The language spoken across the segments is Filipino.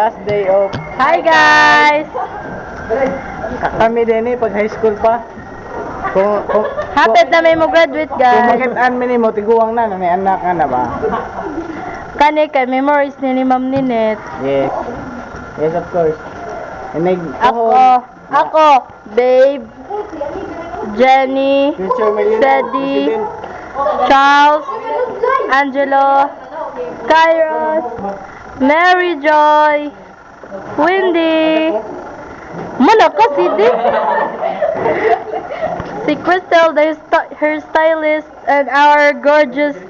Last day of... Hi guys! Kami din pag high school pa. Hapit na may mo graduate Kung guys. makitaan mo, tiguang na, may anak ka na ba? Kani kay memories ni Ma'am Ninet. Yes. Yes, of course. Ako, Babe, Jenny, Future millionaire, Sadie, president. Charles, Angelo, Kairos, Mary Joy, Wendy, muna ka si si Crystal, the hairstylist, and our gorgeous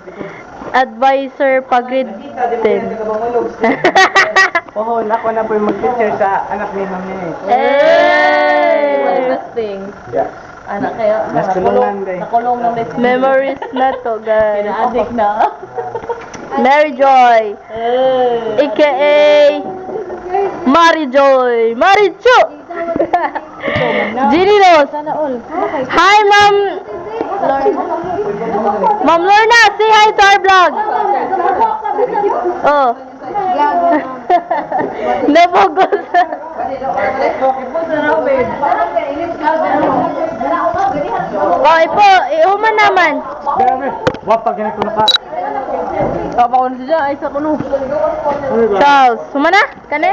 advisor pag-grade 10. Oo, ako na po yung mag-teacher sa anak ni Ma'am Nene. Hey! Yeah. Anak kaya Mas kulungan din. nakulong ng lesson. Memories na to, guys. Ina-addict na. Mary Joy, aka Mary Joy, Marichu. Ginny Rose. Sana all. Hi, Ma'am. Ma'am Lorna, say hi to our vlog. Oh. Nabugos. Oh, ihuman naman. Grabe. Wapag ganit ko na ka. Tapos siya ay sa kuno. Ano ba? Charles, humana? Kane?